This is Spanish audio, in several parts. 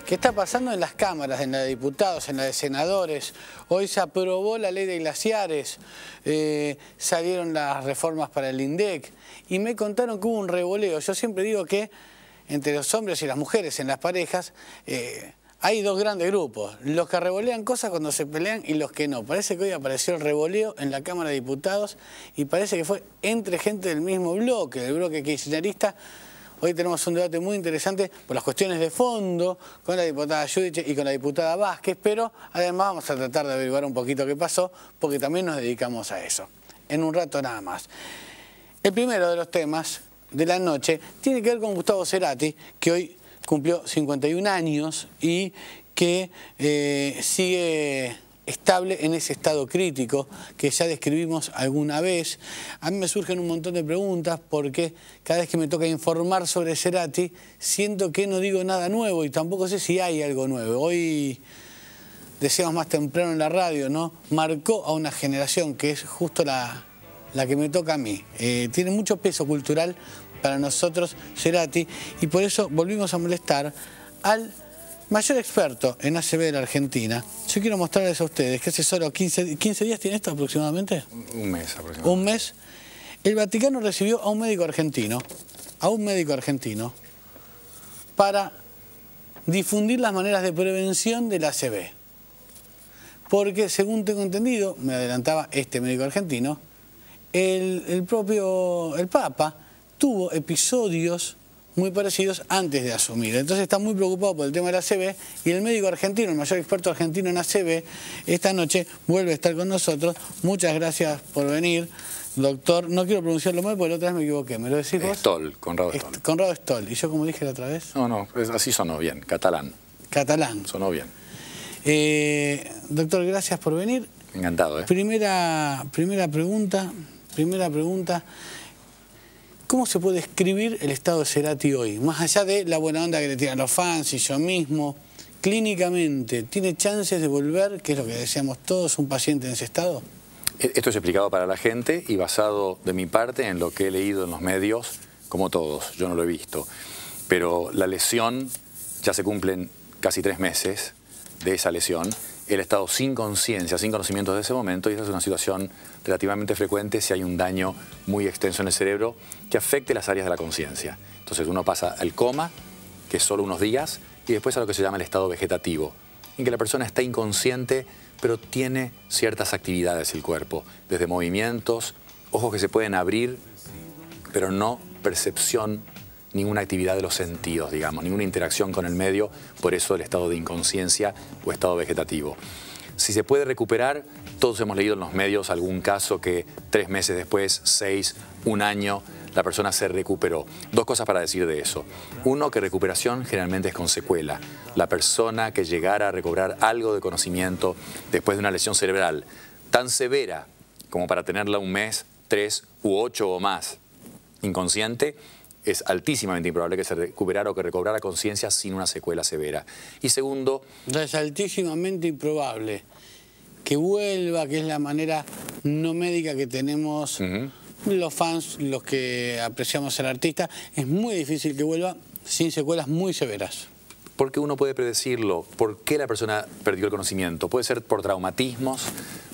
¿Qué está pasando en las cámaras, en la de diputados, en la de senadores? Hoy se aprobó la ley de glaciares, salieron las reformas para el INDEC y me contaron que hubo un revoleo. Yo siempre digo que entre los hombres y las mujeres en las parejas hay dos grandes grupos, los que revolean cosas cuando se pelean y los que no. Parece que hoy apareció el revoleo en la Cámara de Diputados y parece que fue entre gente del mismo bloque, del bloque kirchnerista. Hoy tenemos un debate muy interesante por las cuestiones de fondo con la diputada Giudice y con la diputada Vázquez, pero además vamos a tratar de averiguar un poquito qué pasó, porque también nos dedicamos a eso. En un rato nada más. El primero de los temas de la noche tiene que ver con Gustavo Cerati, que hoy cumplió 51 años y que sigue estable en ese estado crítico que ya describimos alguna vez. A mí me surgen un montón de preguntas porque cada vez que me toca informar sobre Cerati siento que no digo nada nuevo y tampoco sé si hay algo nuevo. Hoy decíamos más temprano en la radio, ¿no? Marcó a una generación que es justo la que me toca a mí. Tiene mucho peso cultural para nosotros Cerati y por eso volvimos a molestar al mayor experto en ACV de la Argentina. Yo quiero mostrarles a ustedes que hace solo 15 días tiene esto aproximadamente. Un mes aproximadamente. Un mes. El Vaticano recibió a un médico argentino, para difundir las maneras de prevención del ACV. Porque según tengo entendido, me adelantaba este médico argentino, el Papa tuvo episodios muy parecidos antes de asumir. Entonces está muy preocupado por el tema del ACV y el médico argentino, el mayor experto argentino en ACV, esta noche vuelve a estar con nosotros. Muchas gracias por venir, doctor. No quiero pronunciarlo mal porque la otra vez me equivoqué. ¿Me lo decís vos? Stoll, Conrado Stoll. Conrado Stoll. ¿Y yo como dije la otra vez? No, así sonó bien, catalán. Catalán. Sonó bien. Doctor, gracias por venir. Encantado, ¿eh? Primera pregunta. ¿Cómo se puede describir el estado de Cerati hoy? Más allá de la buena onda que le tiran los fans y yo mismo, clínicamente, ¿tiene chances de volver, que es lo que deseamos todos, un paciente en ese estado? Esto es explicado para la gente y basado de mi parte en lo que he leído en los medios, como todos, yo no lo he visto. Pero la lesión, ya se cumplen casi 3 meses de esa lesión. Él ha estado sin conciencia, sin conocimientos de ese momento y esa es una situación relativamente frecuente si hay un daño muy extenso en el cerebro que afecte las áreas de la conciencia. Entonces uno pasa al coma, que es solo unos días, y después a lo que se llama el estado vegetativo, en que la persona está inconsciente pero tiene ciertas actividades el cuerpo, desde movimientos, ojos que se pueden abrir, pero no percepción, ninguna actividad de los sentidos, digamos, ninguna interacción con el medio, por eso el estado de inconsciencia o estado vegetativo. Si se puede recuperar, todos hemos leído en los medios algún caso que 3 meses después, 6, 1 año, la persona se recuperó. 2 cosas para decir de eso. Uno, que recuperación generalmente es con secuela. La persona que llegara a recobrar algo de conocimiento después de una lesión cerebral tan severa como para tenerla 1 mes, 3 u 8 o más inconsciente, es altísimamente improbable que se recuperara o que recobrara conciencia sin una secuela severa. Y segundo... Es altísimamente improbable que vuelva, que es la manera no médica que tenemos los fans, los que apreciamos al artista. Es muy difícil que vuelva sin secuelas muy severas. Porque uno puede predecirlo. ¿Por qué la persona perdió el conocimiento? Puede ser por traumatismos,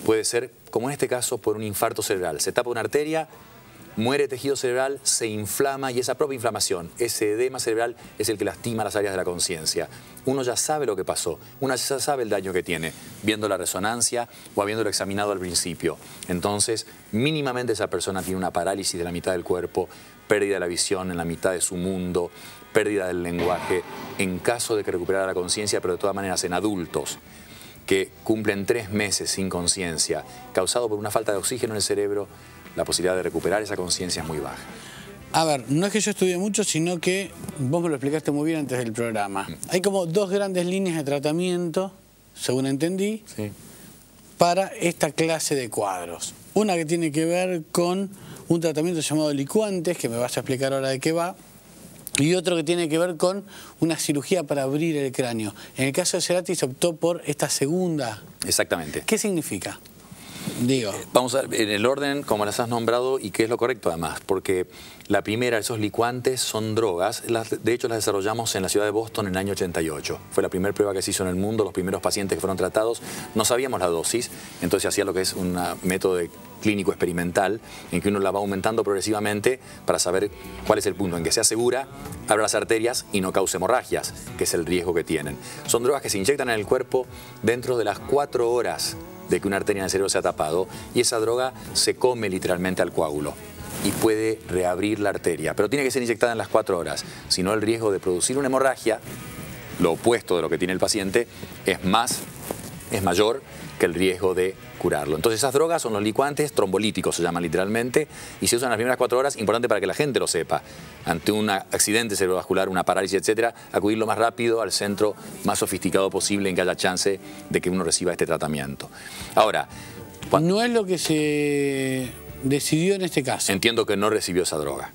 puede ser, como en este caso, por un infarto cerebral. Se tapa una arteria, muere tejido cerebral, se inflama y esa propia inflamación, ese edema cerebral es el que lastima las áreas de la conciencia. Uno ya sabe lo que pasó, uno ya sabe el daño que tiene, viendo la resonancia o habiéndolo examinado al principio. Entonces, mínimamente esa persona tiene una parálisis de la mitad del cuerpo, pérdida de la visión en la mitad de su mundo, pérdida del lenguaje, en caso de que recuperara la conciencia, pero de todas maneras en adultos que cumplen 3 meses sin conciencia, causado por una falta de oxígeno en el cerebro, la posibilidad de recuperar esa conciencia es muy baja. A ver, no es que yo estudie mucho, sino que vos me lo explicaste muy bien antes del programa. Hay como 2 grandes líneas de tratamiento, según entendí, para esta clase de cuadros. Una que tiene que ver con un tratamiento llamado licuantes, que me vas a explicar ahora de qué va, y otro que tiene que ver con una cirugía para abrir el cráneo. En el caso de Cerati se optó por esta segunda. Exactamente. ¿Qué significa? Digo. Vamos a en el orden como las has nombrado y que es lo correcto además, porque la primera, esos licuantes son drogas, de hecho las desarrollamos en la ciudad de Boston en el año 88. Fue la primera prueba que se hizo en el mundo, los primeros pacientes que fueron tratados, no sabíamos la dosis, entonces se hacía lo que es un método clínico experimental en que uno la va aumentando progresivamente para saber cuál es el punto en que sea segura, abra las arterias y no cause hemorragias, que es el riesgo que tienen. Son drogas que se inyectan en el cuerpo dentro de las 4 horas de que una arteria en el cerebro se ha tapado y esa droga se come literalmente al coágulo y puede reabrir la arteria, pero tiene que ser inyectada en las 4 horas, si no el riesgo de producir una hemorragia, lo opuesto de lo que tiene el paciente, es mayor que el riesgo de curarlo. Entonces esas drogas son los licuantes trombolíticos, se llaman literalmente, y se usan las primeras 4 horas, importante para que la gente lo sepa. Ante un accidente cerebrovascular, una parálisis, etcétera, acudir lo más rápido al centro más sofisticado posible en que haya chance de que uno reciba este tratamiento. Ahora, no es lo que se decidió en este caso. Entiendo que no recibió esa droga.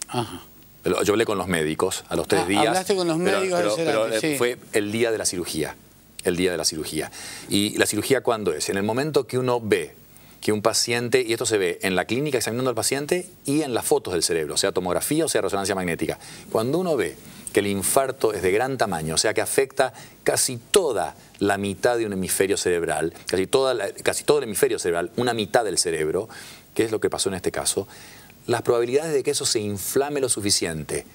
Ajá. Yo hablé con los médicos a los 3 días. Hablaste con los médicos, pero sí. Fue el día de la cirugía. El día de la cirugía. ¿Y la cirugía cuándo es? En el momento que uno ve que un paciente, y esto se ve en la clínica examinando al paciente y en las fotos del cerebro, sea tomografía o sea resonancia magnética. Cuando uno ve que el infarto es de gran tamaño, o sea que afecta casi toda la mitad de un hemisferio cerebral, casi todo el hemisferio cerebral, una mitad del cerebro, que es lo que pasó en este caso, las probabilidades de que eso se inflame lo suficiente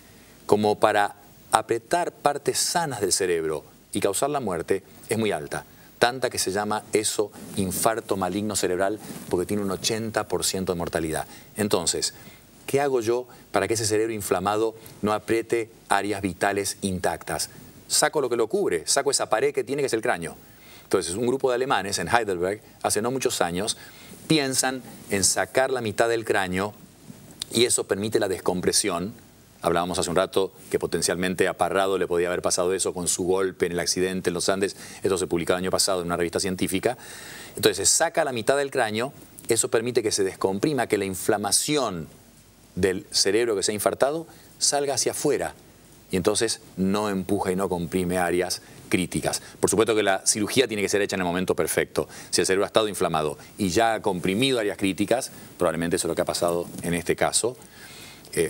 como para apretar partes sanas del cerebro y causar la muerte es muy alta. Tanta que se llama eso infarto maligno cerebral porque tiene un 80% de mortalidad. Entonces, ¿qué hago yo para que ese cerebro inflamado no apriete áreas vitales intactas? Saco lo que lo cubre, saco esa pared que tiene que es el cráneo. Entonces, un grupo de alemanes en Heidelberg, hace no muchos años, piensan en sacar la mitad del cráneo y eso permite la descompresión. Hablábamos hace un rato que potencialmente a Parrado le podía haber pasado eso con su golpe en el accidente en los Andes. Esto se publicó el año pasado en una revista científica. Entonces se saca la mitad del cráneo, eso permite que se descomprima, que la inflamación del cerebro que se ha infartado salga hacia afuera. Y entonces no empuja y no comprime áreas críticas. Por supuesto que la cirugía tiene que ser hecha en el momento perfecto. Si el cerebro ha estado inflamado y ya ha comprimido áreas críticas, probablemente eso es lo que ha pasado en este caso.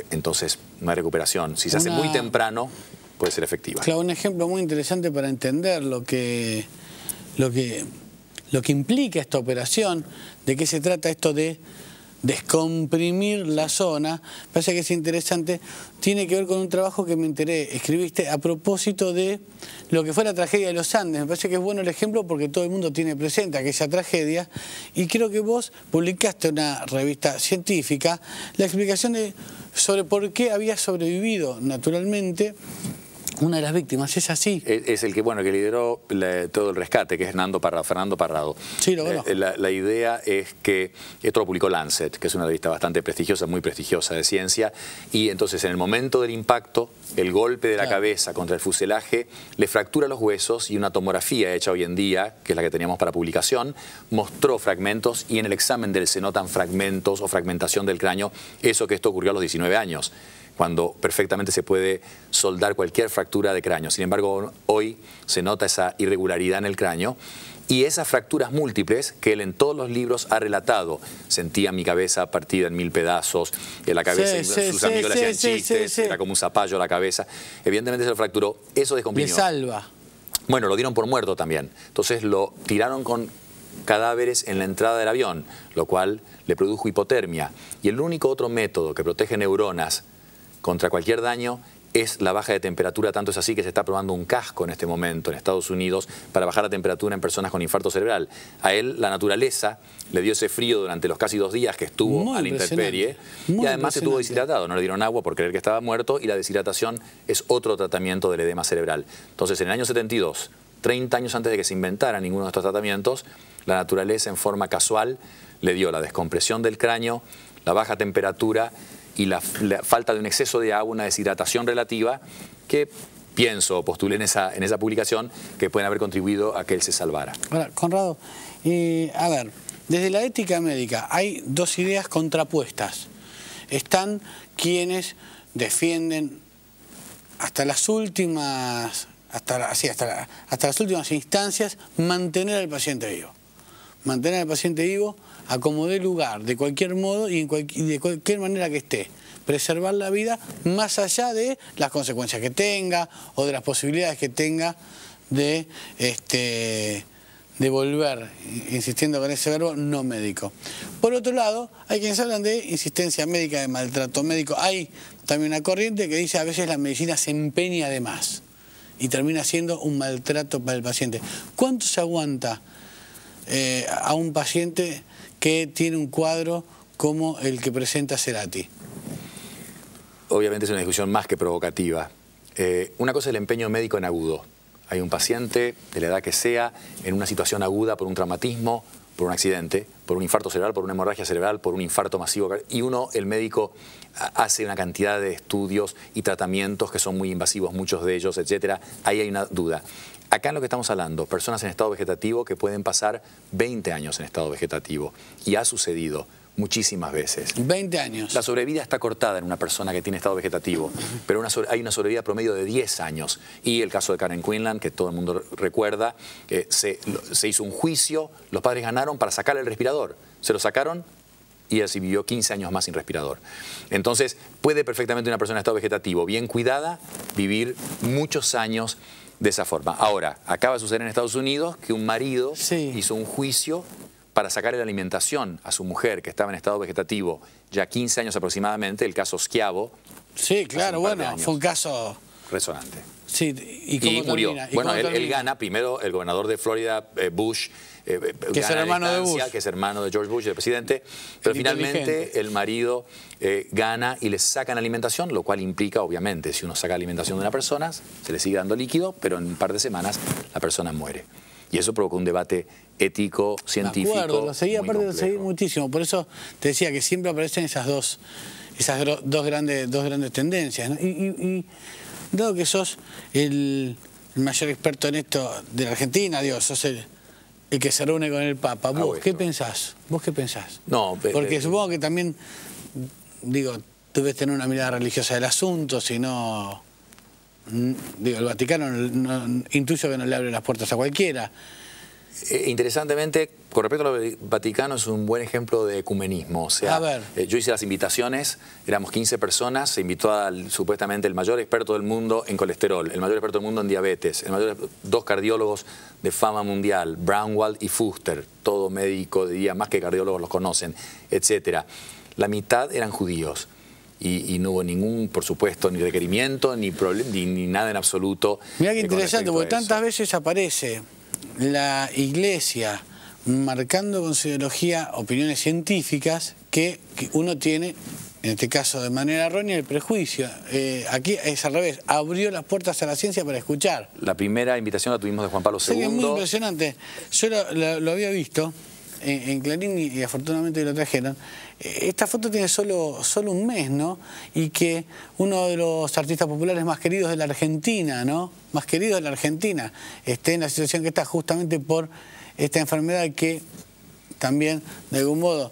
Entonces no hay recuperación. Si se hace muy temprano, puede ser efectiva. Claro, un ejemplo muy interesante para entender lo que implica esta operación, de qué se trata esto de descomprimir la zona, parece que es interesante, tiene que ver con un trabajo que me enteré, escribiste a propósito de lo que fue la tragedia de los Andes. Me parece que es bueno el ejemplo porque todo el mundo tiene presente aquella tragedia y creo que vos publicaste en una revista científica la explicación sobre por qué había sobrevivido naturalmente una de las víctimas. ¿Es así? Es el que lideró todo el rescate, que es Fernando Parrado. Sí, lo conozco. La idea es que, esto lo publicó Lancet, que es una revista bastante prestigiosa, muy prestigiosa de ciencia, y entonces en el momento del impacto, el golpe de la cabeza contra el fuselaje le fractura los huesos y una tomografía hecha hoy en día, que es la que teníamos para publicación, mostró fragmentos y en el examen se notan fragmentos o fragmentación del cráneo, eso que esto ocurrió a los 19 años. Cuando perfectamente se puede soldar cualquier fractura de cráneo. Sin embargo, hoy se nota esa irregularidad en el cráneo y esas fracturas múltiples que él en todos los libros ha relatado. Sentía mi cabeza partida en 1000 pedazos, en la cabeza, sus amigos le hacían chistes, era como un zapallo la cabeza. Evidentemente se lo fracturó, eso descomprimió. Le salva. Bueno, lo dieron por muerto también. Entonces lo tiraron con cadáveres en la entrada del avión, lo cual le produjo hipotermia. Y el único otro método que protege neuronas contra cualquier daño es la baja de temperatura, tanto es así que se está probando un casco en este momento en Estados Unidos para bajar la temperatura en personas con infarto cerebral. A él la naturaleza le dio ese frío durante los casi 2 días que estuvo a la intemperie y además estuvo deshidratado, no le dieron agua por creer que estaba muerto y la deshidratación es otro tratamiento del edema cerebral. Entonces en el año 72, 30 años antes de que se inventara ninguno de estos tratamientos, la naturaleza en forma casual le dio la descompresión del cráneo, la baja temperatura y la falta de un exceso de agua, una deshidratación relativa, que postulé en esa publicación, que pueden haber contribuido a que él se salvara. Ahora, Conrado, a ver, desde la ética médica hay 2 ideas contrapuestas. Están quienes defienden hasta las últimas instancias mantener al paciente vivo. mantener al paciente vivo a como dé lugar, de cualquier modo y de cualquier manera que esté. Preservar la vida más allá de las consecuencias que tenga o de las posibilidades que tenga de volver, insistiendo con ese verbo, no médico. Por otro lado, hay quienes hablan de insistencia médica, de maltrato médico. Hay también una corriente que dice a veces la medicina se empeña de más y termina siendo un maltrato para el paciente. ¿Cuánto se aguanta a un paciente que tiene un cuadro como el que presenta Cerati? Obviamente es una discusión más que provocativa. Una cosa es el empeño médico en agudo. Hay un paciente, de la edad que sea, en una situación aguda por un traumatismo, por un accidente, por un infarto cerebral, por una hemorragia cerebral, por un infarto masivo. Y el médico, hace una cantidad de estudios y tratamientos que son muy invasivos, muchos de ellos, etcétera. Ahí hay una duda. Acá en lo que estamos hablando, personas en estado vegetativo que pueden pasar 20 años en estado vegetativo. Y ha sucedido muchísimas veces. 20 años. La sobrevida está cortada en una persona que tiene estado vegetativo, pero hay una sobrevida promedio de 10 años. Y el caso de Karen Quinlan, que todo el mundo recuerda, se hizo un juicio, los padres ganaron para sacarle el respirador. Se lo sacaron y así vivió 15 años más sin respirador. Entonces, puede perfectamente una persona en estado vegetativo, bien cuidada, vivir muchos años de esa forma. Ahora, acaba de suceder en Estados Unidos que un marido hizo un juicio para sacarle la alimentación a su mujer que estaba en estado vegetativo ya 15 años aproximadamente, el caso Schiavo. Sí, claro, bueno, fue un caso resonante. Sí, y murió. Bueno, él gana, primero el gobernador de Florida, Bush, que es el hermano de Bush, que es hermano de George Bush, el presidente, pero finalmente el marido gana y le sacan alimentación, lo cual implica, obviamente, si uno saca alimentación de una persona, se le sigue dando líquido, pero en un par de semanas la persona muere. Y eso provocó un debate ético, científico. Me acuerdo, lo seguí, aparte lo seguí muchísimo. Por eso te decía que siempre aparecen esas dos grandes tendencias, ¿no? Y dado que sos el mayor experto en esto de la Argentina, Dios, sos el que se reúne con el Papa. ¿Vos qué pensás? ¿Vos qué pensás? No, porque supongo que también, digo, debes tener una mirada religiosa del asunto, si no... Digo, el Vaticano intuyo que no le abre las puertas a cualquiera. Interesantemente, con respecto al Vaticano, es un buen ejemplo de ecumenismo. O sea, yo hice las invitaciones, éramos 15 personas, se invitó supuestamente el mayor experto del mundo en colesterol, el mayor experto del mundo en diabetes, dos cardiólogos de fama mundial, Braunwald y Fuster, todo médico, diría, más que cardiólogos los conocen, etcétera. La mitad eran judíos. Y no hubo ningún, por supuesto, ni requerimiento, ni nada en absoluto. Mirá qué interesante, porque tantas veces aparece la Iglesia marcando con su ideología opiniones científicas que uno tiene, en este caso de manera errónea, el prejuicio. Aquí es al revés, abrió las puertas a la ciencia para escuchar. La primera invitación la tuvimos de Juan Pablo II. Sí, es muy impresionante. Yo lo había visto en Clarín y afortunadamente lo trajeron. Esta foto tiene solo un mes, ¿no? Y que uno de los artistas populares más queridos de la Argentina, ¿no? Más queridos de la Argentina, esté en la situación que está justamente por esta enfermedad que también, de algún modo,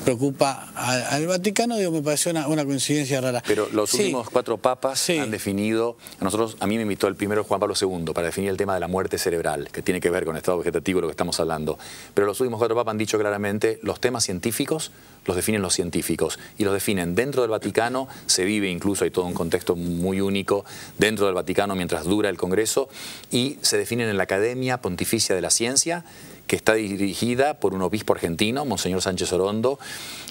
preocupa al Vaticano. Digo, me pareció una coincidencia rara. Pero los últimos 4 papas han definido, a mí me invitó el primero Juan Pablo II para definir el tema de la muerte cerebral, que tiene que ver con el estado vegetativo, lo que estamos hablando. Pero los últimos 4 papas han dicho claramente, los temas científicos los definen los científicos, y los definen dentro del Vaticano. Se vive incluso, hay todo un contexto muy único dentro del Vaticano mientras dura el Congreso, y se definen en la Academia Pontificia de la Ciencia, que está dirigida por un obispo argentino, Monseñor Sánchez Orondo,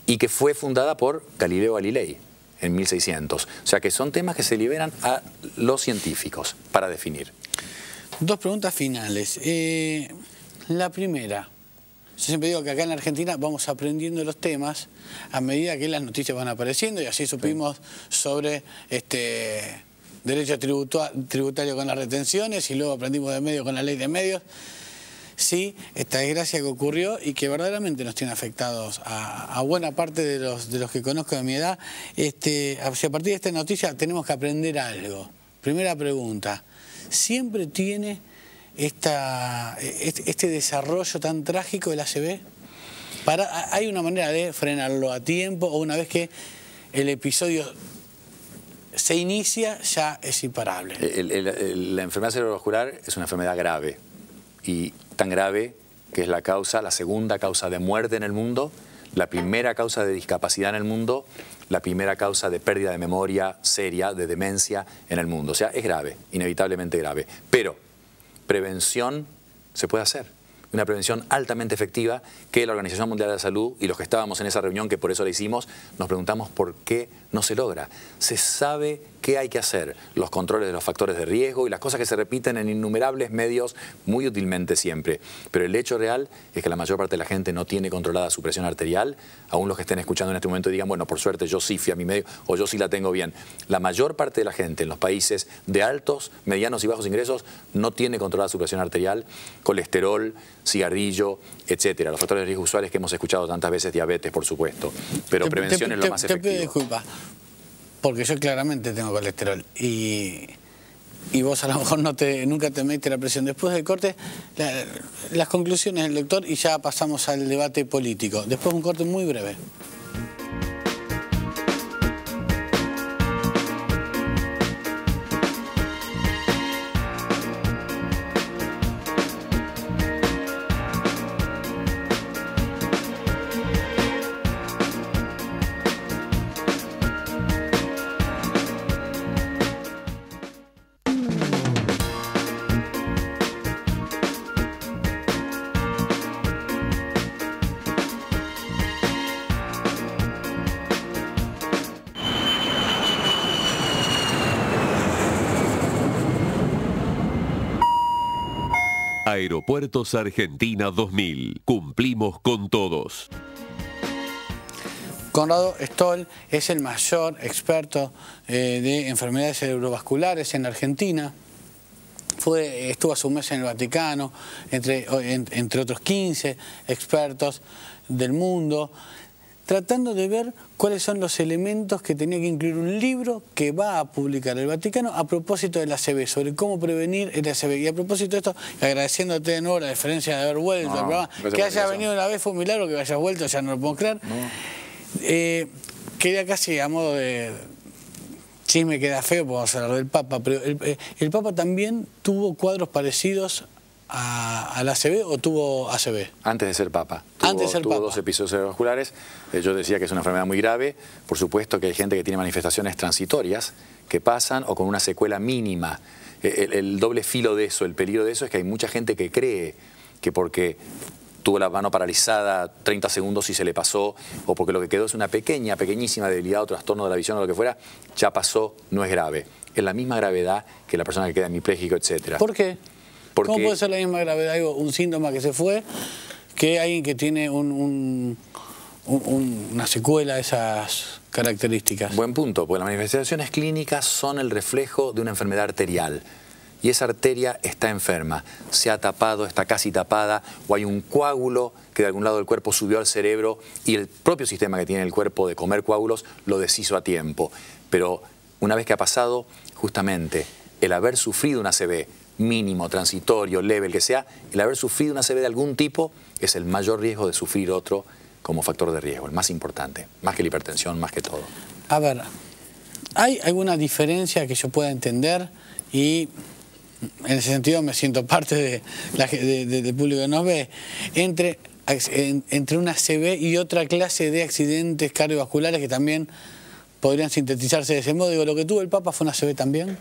y que fue fundada por Galileo Galilei en 1600. O sea que son temas que se liberan a los científicos para definir. 2 preguntas finales. La primera, yo siempre digo que acá en la Argentina vamos aprendiendo los temas a medida que las noticias van apareciendo, y así supimos sobre derecho tributario con las retenciones, y luego aprendimos de medio con la ley de medios. Sí, esta desgracia que ocurrió y que verdaderamente nos tiene afectados a buena parte de los que conozco de mi edad. Si a partir de esta noticia tenemos que aprender algo. Primera pregunta, ¿siempre tiene este desarrollo tan trágico del ACV? ¿Hay una manera de frenarlo a tiempo, o una vez que el episodio se inicia ya es imparable? La enfermedad cerebrovascular es una enfermedad grave, y tan grave que es la segunda causa de muerte en el mundo, la primera causa de discapacidad en el mundo, la primera causa de pérdida de memoria seria, de demencia en el mundo. O sea, es grave, inevitablemente grave. Pero prevención se puede hacer. Una prevención altamente efectiva que la Organización Mundial de la Salud y los que estábamos en esa reunión, que por eso la hicimos, nos preguntamos por qué no se logra. Se sabe qué hay que hacer, los controles de los factores de riesgo y las cosas que se repiten en innumerables medios muy útilmente siempre. Pero el hecho real es que la mayor parte de la gente no tiene controlada su presión arterial, aún los que estén escuchando en este momento digan, bueno, por suerte yo sí fui a mi médico o yo sí la tengo bien. La mayor parte de la gente en los países de altos, medianos y bajos ingresos no tiene controlada su presión arterial, colesterol, cigarrillo, etcétera. Los factores de riesgo usuales que hemos escuchado tantas veces, diabetes, por supuesto. Pero prevención es lo más efectivo. Te pido disculpas, porque yo claramente tengo colesterol y vos a lo mejor nunca te mediste la presión. Después del corte, las conclusiones del doctor y ya pasamos al debate político. Después un corte muy breve. Aeropuertos Argentina 2000. Cumplimos con todos. Conrado Stoll es el mayor experto de enfermedades cerebrovasculares en Argentina. Estuvo hace un mes en el Vaticano, entre otros 15 expertos del mundo, tratando de ver cuáles son los elementos que tenía que incluir un libro que va a publicar el Vaticano a propósito del ACV, sobre cómo prevenir el ACV. Y a propósito de esto, agradeciéndote de nuevo la diferencia de haber vuelto al programa, que haya venido una vez fue un milagro, que hayas vuelto, ya no lo puedo creer. Quería casi a modo de chisme, queda feo, podemos hablar del Papa, pero el Papa también tuvo cuadros parecidos al ACV o tuvo ACV? Antes de ser Papa. Tuvo 2 episodios cerebrovasculares. Yo decía que es una enfermedad muy grave. Por supuesto que hay gente que tiene manifestaciones transitorias que pasan o con una secuela mínima. El doble filo de eso, el peligro de eso es que hay mucha gente que cree que porque tuvo la mano paralizada 30 segundos y se le pasó, o porque lo que quedó es una pequeñísima debilidad o trastorno de la visión o lo que fuera, ya pasó, no es grave. Es la misma gravedad que la persona que queda hemipléjico, etc. ¿Por qué? ¿Cómo puede ser la misma gravedad, un síntoma que se fue, que alguien que tiene una secuela de esas características? Buen punto, porque las manifestaciones clínicas son el reflejo de una enfermedad arterial. Y esa arteria está enferma, se ha tapado, está casi tapada, o hay un coágulo que de algún lado del cuerpo subió al cerebro y el propio sistema que tiene el cuerpo de comer coágulos lo deshizo a tiempo. Pero una vez que ha pasado, justamente, el haber sufrido un ACV, mínimo, transitorio, leve, el que sea, el haber sufrido un ACV de algún tipo es el mayor riesgo de sufrir otro como factor de riesgo, el más importante, más que la hipertensión, más que todo. A ver, ¿hay alguna diferencia que yo pueda entender? Y en ese sentido me siento parte del público que nos ve, entre un ACV y otra clase de accidentes cardiovasculares que también podrían sintetizarse de ese modo. Digo, ¿lo que tuvo el Papa fue un ACV también?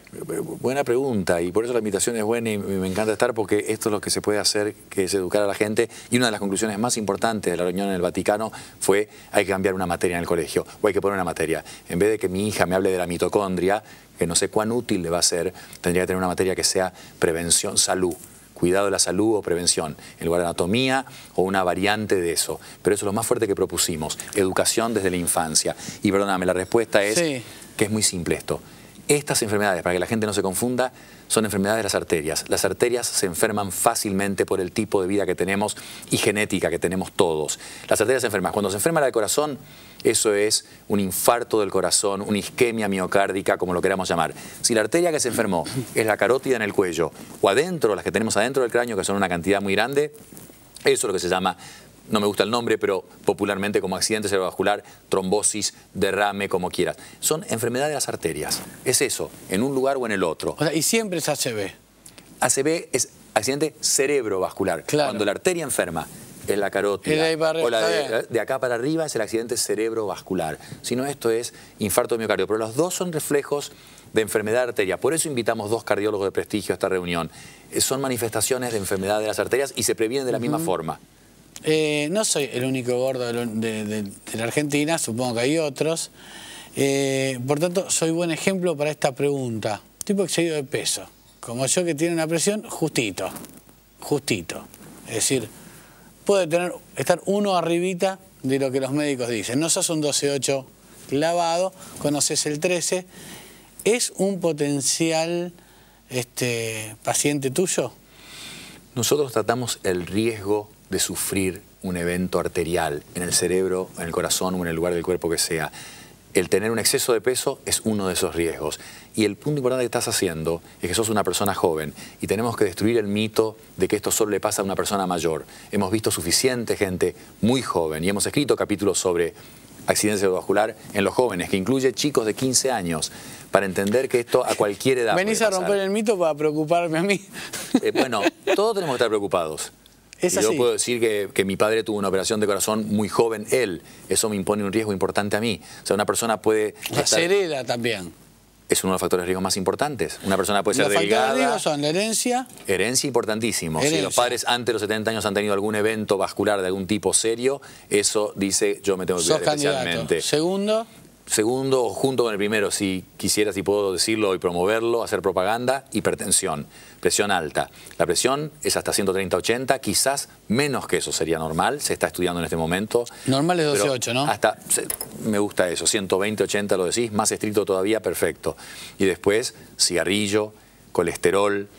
Buena pregunta, y por eso la invitación es buena y me encanta estar, porque esto es lo que se puede hacer, que es educar a la gente. Y una de las conclusiones más importantes de la reunión en el Vaticano fue: hay que cambiar una materia en el colegio, o hay que poner una materia. En vez de que mi hija me hable de la mitocondria, que no sé cuán útil le va a ser, tendría que tener una materia que sea prevención, salud. Cuidado de la salud o prevención, en lugar de anatomía o una variante de eso. Pero eso es lo más fuerte que propusimos, educación desde la infancia. Y perdóname, la respuesta es que es muy simple esto. Estas enfermedades, para que la gente no se confunda, son enfermedades de las arterias. Las arterias se enferman fácilmente por el tipo de vida que tenemos y genética que tenemos todos. Las arterias se enferman. Cuando se enferma la del corazón, eso es un infarto del corazón, una isquemia miocárdica, como lo queramos llamar. Si la arteria que se enfermó es la carótida en el cuello o adentro, las que tenemos adentro del cráneo, que son una cantidad muy grande, eso es lo que se llama, no me gusta el nombre, pero popularmente como accidente cerebrovascular, trombosis, derrame, como quieras. Son enfermedades de las arterias. Es eso, en un lugar o en el otro. O sea, y siempre es ACV. ACV es accidente cerebrovascular. Claro. Cuando la arteria enferma es la carótida, o la bien. de acá para arriba es el accidente cerebrovascular. Si no, esto es infarto de miocardio. Pero los dos son reflejos de enfermedad de arteria. Por eso invitamos 2 cardiólogos de prestigio a esta reunión. Son manifestaciones de enfermedad de las arterias y se previenen de la misma forma. No soy el único gordo de la Argentina, supongo que hay otros. Por tanto, soy buen ejemplo para esta pregunta. Tipo excedido de peso, como yo, que tiene una presión justito. Es decir, puede estar uno arribita de lo que los médicos dicen. No sos un 12-8 clavado, conoces el 13. ¿Es un potencial paciente tuyo? Nosotros tratamos el riesgo de sufrir un evento arterial en el cerebro, en el corazón o en el lugar del cuerpo que sea. El tener un exceso de peso es uno de esos riesgos. Y el punto importante que estás haciendo es que sos una persona joven y tenemos que destruir el mito de que esto solo le pasa a una persona mayor. Hemos visto suficiente gente muy joven y hemos escrito capítulos sobre accidente cerebrovascular en los jóvenes, que incluye chicos de 15 años, para entender que esto a cualquier edad Venís puede a romper el mito para preocuparme a mí. Bueno, todos tenemos que estar preocupados. Es así. Yo puedo decir que mi padre tuvo una operación de corazón muy joven, él. Eso me impone un riesgo importante a mí. O sea, una persona puede... Se hereda también. Es uno de los factores de riesgo más importantes. Una persona puede ser delgada. Los factores de riesgo son la herencia. Herencia importantísimo. Herencia. Si los padres antes de los 70 años han tenido algún evento vascular de algún tipo serio, eso dice yo me tengo que cuidar especialmente. Segundo, junto con el primero, si quisiera, si puedo decirlo y promoverlo, hacer propaganda, hipertensión, presión alta. La presión es hasta 130-80, quizás menos que eso sería normal, se está estudiando en este momento. Normal es 12-8, ¿no? Me gusta eso, 120-80 lo decís, más estricto todavía, perfecto. Y después, cigarrillo, colesterol,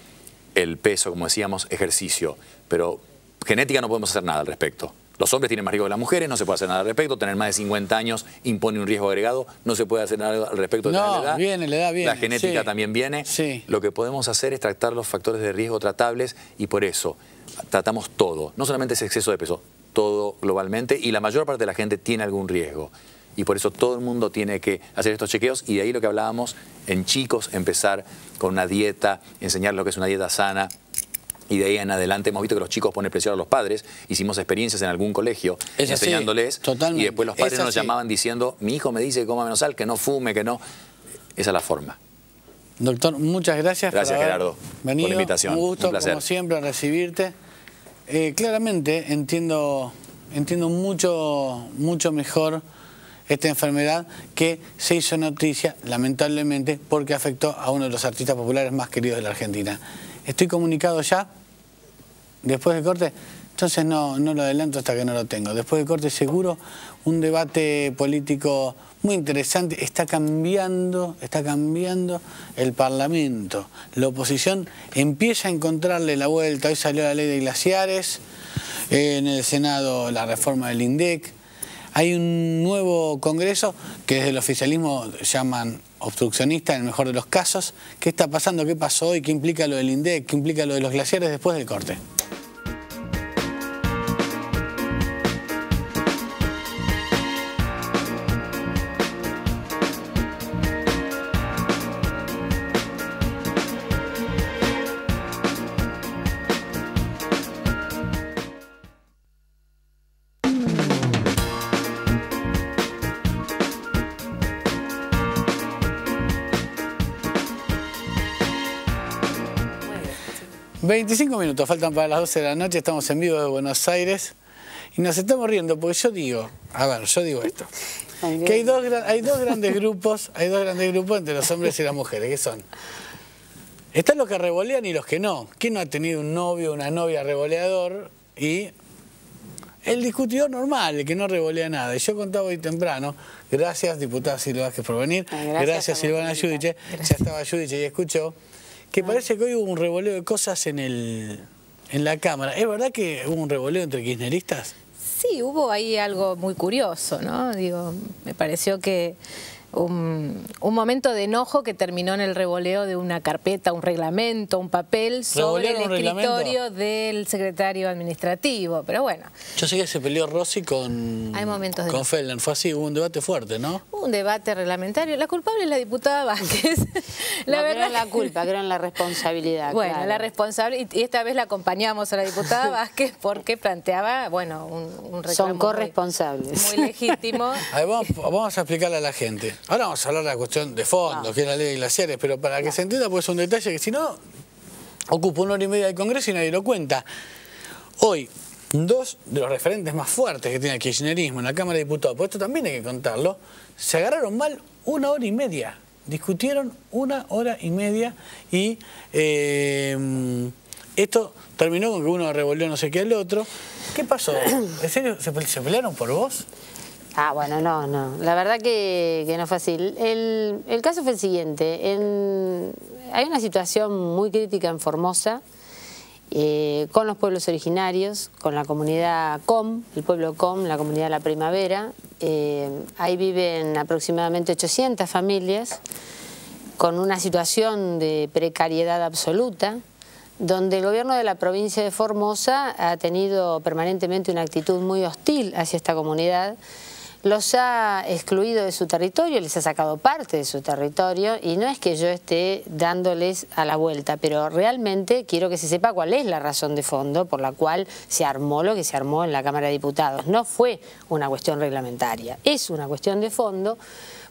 el peso, como decíamos, ejercicio. Pero genética no podemos hacer nada al respecto. Los hombres tienen más riesgo que las mujeres, no se puede hacer nada al respecto. Tener más de 50 años impone un riesgo agregado, no se puede hacer nada al respecto de la edad. Viene, la edad viene. La genética también viene. Sí. Lo que podemos hacer es tratar los factores de riesgo tratables y por eso tratamos todo. No solamente ese exceso de peso, todo globalmente, y la mayor parte de la gente tiene algún riesgo. Y por eso todo el mundo tiene que hacer estos chequeos, y de ahí lo que hablábamos en chicos, empezar con una dieta, enseñar lo que es una dieta sana. Y de ahí en adelante hemos visto que los chicos ponen presión a los padres. Hicimos experiencias en algún colegio enseñándoles. Totalmente. Y después los padres nos llamaban diciendo, mi hijo me dice que coma menos sal, que no fume, que no... Esa es la forma. Doctor, muchas gracias. Gracias, Gerardo, por la invitación. Un gusto, un placer. como siempre, recibirte. Claramente entiendo mucho mejor esta enfermedad que se hizo noticia, lamentablemente, porque afectó a uno de los artistas populares más queridos de la Argentina. Estoy comunicado ya, después del corte, entonces no lo adelanto hasta que no lo tengo. Después del corte seguro, un debate político muy interesante. Está cambiando el Parlamento. La oposición empieza a encontrarle la vuelta. Hoy salió la ley de glaciares, en el Senado la reforma del INDEC. Hay un nuevo Congreso que desde el oficialismo llaman obstruccionista en el mejor de los casos. ¿Qué está pasando? ¿Qué pasó hoy? ¿Qué implica lo del INDEC? ¿Qué implica lo de los glaciares? Después del corte. ...25 minutos faltan para las 12 de la noche... ...estamos en vivo de Buenos Aires... ...y nos estamos riendo porque yo digo esto... ...que hay dos grandes grupos... ...entre los hombres y las mujeres... ¿Qué son? Están los que revolean y los que no... ¿Quién no ha tenido un novio o una novia revoleador? Y... el discutidor normal, el que no revolea nada. Y yo contaba hoy temprano... ...gracias, diputada Silva Vázquez, por venir... ...gracias Silvana Giudice... ...ya estaba Giudice y escuchó... ...que parece que hoy hubo un revoleo de cosas en la Cámara. ¿Es verdad que hubo un revoleo entre kirchneristas? Sí, hubo ahí algo muy curioso, ¿no? Digo, me pareció que un momento de enojo que terminó en el revoleo de una carpeta, un reglamento, un papel sobre el escritorio del secretario administrativo. Pero bueno. Yo sé que se peleó Rossi con Feldner. Fue así, hubo un debate fuerte, ¿no? Un debate reglamentario. La culpable es la diputada Vázquez. La verdad, no la culpa, creo en la responsabilidad. Bueno, claro. la responsabilidad. Y esta vez la acompañamos a la diputada Vázquez porque planteaba, bueno, un reclamo. Son corresponsables. Muy legítimo. A ver, vamos a explicarle a la gente. Ahora vamos a hablar de la cuestión de fondo, que es la ley de glaciares, pero para que se entienda, pues es un detalle que si no, ocupa 1 hora y media del Congreso y nadie lo cuenta. Hoy, 2 de los referentes más fuertes que tiene el kirchnerismo en la Cámara de Diputados, pues esto también hay que contarlo, se agarraron mal 1 hora y media. Discutieron 1 hora y media y esto terminó con que uno revolvió no sé qué al otro. ¿Qué pasó? ¿En serio se pelearon por vos? Ah, bueno, no. La verdad que no fue así. El caso fue el siguiente. Hay una situación muy crítica en Formosa con los pueblos originarios, con la comunidad COM, el pueblo COM, la comunidad de la Primavera. Ahí viven aproximadamente 800 familias con una situación de precariedad absoluta, donde el gobierno de la provincia de Formosa ha tenido permanentemente una actitud muy hostil hacia esta comunidad. Los ha excluido de su territorio, les ha sacado parte de su territorio y no es que yo esté dándoles a la vuelta, pero realmente quiero que se sepa cuál es la razón de fondo por la cual se armó lo que se armó en la Cámara de Diputados. No fue una cuestión reglamentaria, es una cuestión de fondo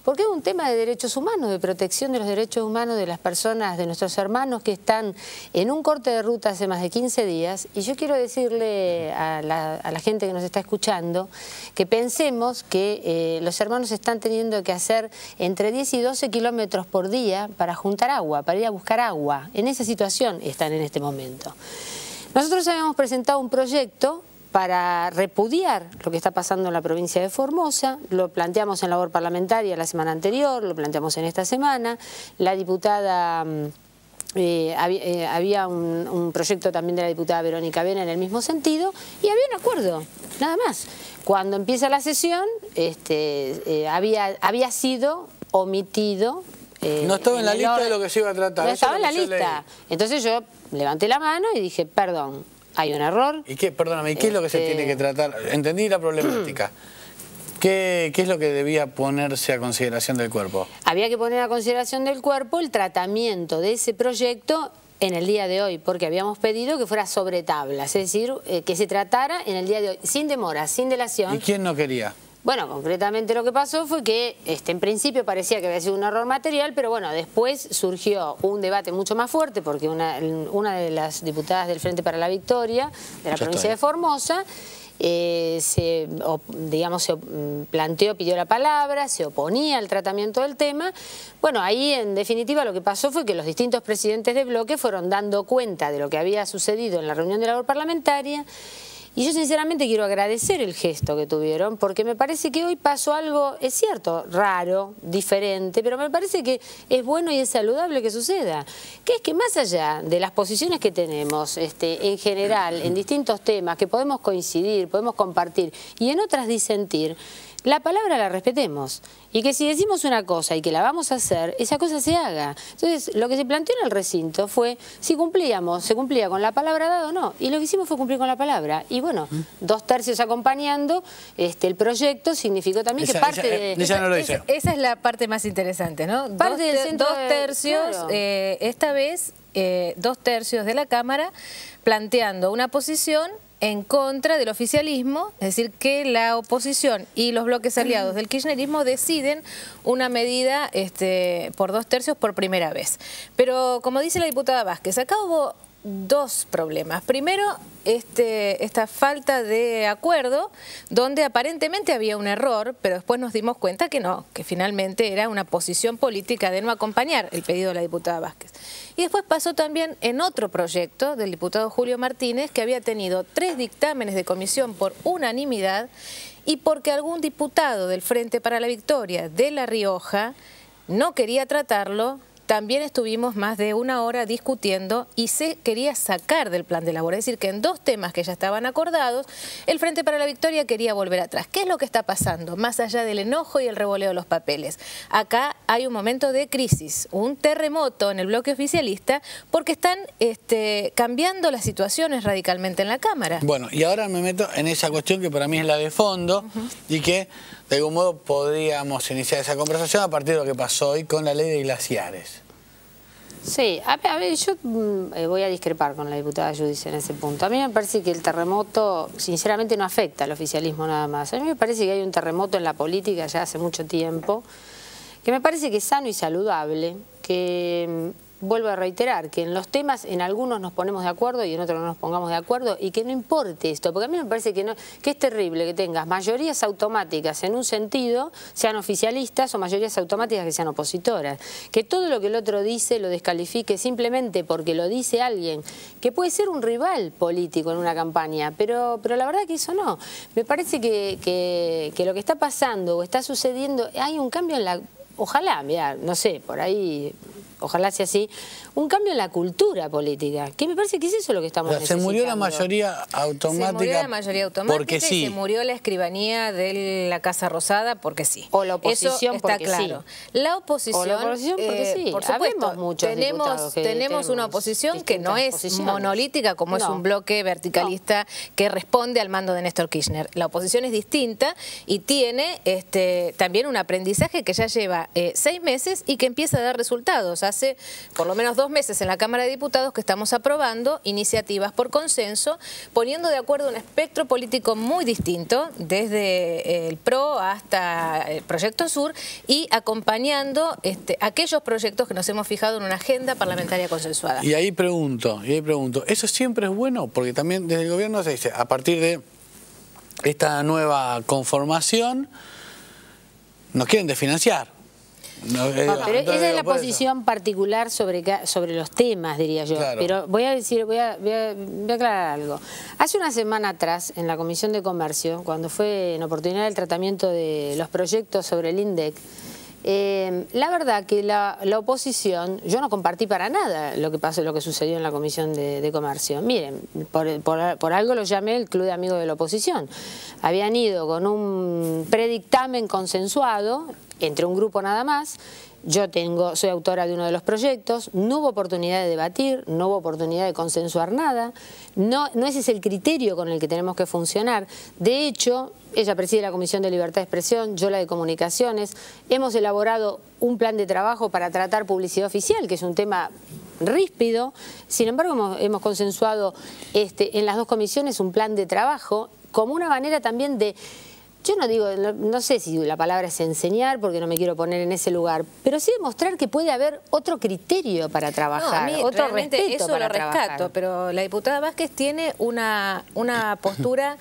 porque es un tema de derechos humanos, de protección de los derechos humanos de las personas, de nuestros hermanos que están en un corte de ruta hace más de 15 días. Y yo quiero decirle a la gente que nos está escuchando que pensemos que los hermanos están teniendo que hacer entre 10 y 12 kilómetros por día para juntar agua, para ir a buscar agua. En esa situación están en este momento. Nosotros habíamos presentado un proyecto para repudiar lo que está pasando en la provincia de Formosa. Lo planteamos en labor parlamentaria la semana anterior, lo planteamos en esta semana. La diputada, había un proyecto también de la diputada Verónica Vena en el mismo sentido y había un acuerdo, nada más. Cuando empieza la sesión, había sido omitido. No estaba en la lista de lo que se iba a tratar. No estaba en la lista. Entonces yo levanté la mano y dije, perdón, hay un error. ¿Y qué, perdóname, qué es lo que se tiene que tratar? Entendí la problemática. ¿Qué es lo que debía ponerse a consideración del cuerpo? Había que poner a consideración del cuerpo el tratamiento de ese proyecto en el día de hoy, porque habíamos pedido que fuera sobre tablas, es decir, que se tratara en el día de hoy, sin demora, sin dilación. ¿Y quién no quería? Bueno, concretamente lo que pasó fue que en principio parecía que había sido un error material, pero bueno, después surgió un debate mucho más fuerte porque una de las diputadas del Frente para la Victoria de la provincia de Formosa se planteó, pidió la palabra, se oponía al tratamiento del tema. Bueno, ahí en definitiva lo que pasó fue que los distintos presidentes de bloque fueron dando cuenta de lo que había sucedido en la reunión de labor parlamentaria. Y yo sinceramente quiero agradecer el gesto que tuvieron, porque me parece que hoy pasó algo, es cierto, raro, diferente, pero me parece que es bueno y es saludable que suceda. Que es que más allá de las posiciones que tenemos en general, en distintos temas, que podemos coincidir, podemos compartir, y en otras disentir, la palabra la respetemos. Y que si decimos una cosa y que la vamos a hacer, esa cosa se haga. Entonces, lo que se planteó en el recinto fue si se cumplía con la palabra dada o no. Y lo que hicimos fue cumplir con la palabra. Y bueno, 2/3 acompañando el proyecto significó también que parte de... Esa es la parte más interesante, ¿no? Parte del centro 2/3, claro. Esta vez 2/3 de la Cámara planteando una posición en contra del oficialismo, es decir, que la oposición y los bloques aliados del kirchnerismo deciden una medida por 2/3 por primera vez. Pero, como dice la diputada Vázquez, acá hubo 2 problemas. Primero, esta falta de acuerdo, donde aparentemente había un error, pero después nos dimos cuenta que no, que finalmente era una posición política de no acompañar el pedido de la diputada Vázquez. Y después pasó también en otro proyecto del diputado Julio Martínez, que había tenido 3 dictámenes de comisión por unanimidad y porque algún diputado del Frente para la Victoria de La Rioja no quería tratarlo, también estuvimos más de una hora discutiendo y se quería sacar del plan de labor. Es decir, que en dos temas que ya estaban acordados, el Frente para la Victoria quería volver atrás. ¿Qué es lo que está pasando? Más allá del enojo y el revoleo de los papeles. Acá hay un momento de crisis, un terremoto en el bloque oficialista, porque están cambiando las situaciones radicalmente en la Cámara. Bueno, y ahora me meto en esa cuestión que para mí es la de fondo y que de algún modo podríamos iniciar esa conversación a partir de lo que pasó hoy con la ley de glaciares. Sí, a ver, yo voy a discrepar con la diputada Giudice en ese punto. A mí me parece que el terremoto, sinceramente, no afecta al oficialismo nada más. A mí me parece que hay un terremoto en la política ya hace mucho tiempo, que me parece que es sano y saludable, que... Vuelvo a reiterar que en los temas, en algunos nos ponemos de acuerdo y en otros no nos pongamos de acuerdo, y que no importe esto, porque a mí me parece que es terrible que tengas mayorías automáticas en un sentido, sean oficialistas, o mayorías automáticas que sean opositoras. Que todo lo que el otro dice lo descalifique simplemente porque lo dice alguien que puede ser un rival político en una campaña, pero la verdad que eso no. Me parece que lo que está pasando o está sucediendo, hay un cambio en la... Ojalá, mirá, no sé, por ahí... Ojalá sea así, un cambio en la cultura política, que me parece que es eso lo que estamos necesitando. Se murió la mayoría automática. Se murió la mayoría automática porque sí. Y se murió la escribanía de la Casa Rosada porque sí. O la oposición eso está porque claro. Sí. La oposición, porque sí. Por supuesto, tenemos una oposición que no es monolítica como es un bloque verticalista que responde al mando de Néstor Kirchner. La oposición es distinta y tiene también un aprendizaje que ya lleva 6 meses y que empieza a dar resultados. Hace por lo menos 2 meses en la Cámara de Diputados que estamos aprobando iniciativas por consenso, poniendo de acuerdo un espectro político muy distinto, desde el PRO hasta el Proyecto Sur, y acompañando aquellos proyectos que nos hemos fijado en una agenda parlamentaria consensuada. Y ahí pregunto, ¿eso siempre es bueno? Porque también desde el gobierno se dice, a partir de esta nueva conformación, nos quieren desfinanciar. Pero esa es la posición particular sobre los temas, diría yo. Claro. Pero voy a aclarar algo. Hace una semana atrás, en la Comisión de Comercio, cuando fue en oportunidad del tratamiento de los proyectos sobre el INDEC, la verdad que la oposición, yo no compartí para nada lo que sucedió en la Comisión de Comercio. Miren, por algo lo llamé el Club de Amigos de la Oposición. Habían ido con un predictamen consensuado entre un grupo nada más. Yo soy autora de uno de los proyectos, no hubo oportunidad de debatir, no hubo oportunidad de consensuar nada, no ese es el criterio con el que tenemos que funcionar. De hecho, ella preside la Comisión de Libertad de Expresión, yo la de Comunicaciones, hemos elaborado un plan de trabajo para tratar publicidad oficial, que es un tema ríspido. Sin embargo, hemos consensuado en las 2 comisiones un plan de trabajo como una manera también de... Yo no sé si la palabra es enseñar, porque no me quiero poner en ese lugar, pero sí demostrar que puede haber otro criterio para trabajar, otro respeto para trabajar. Eso lo rescato, pero la diputada Vázquez tiene una postura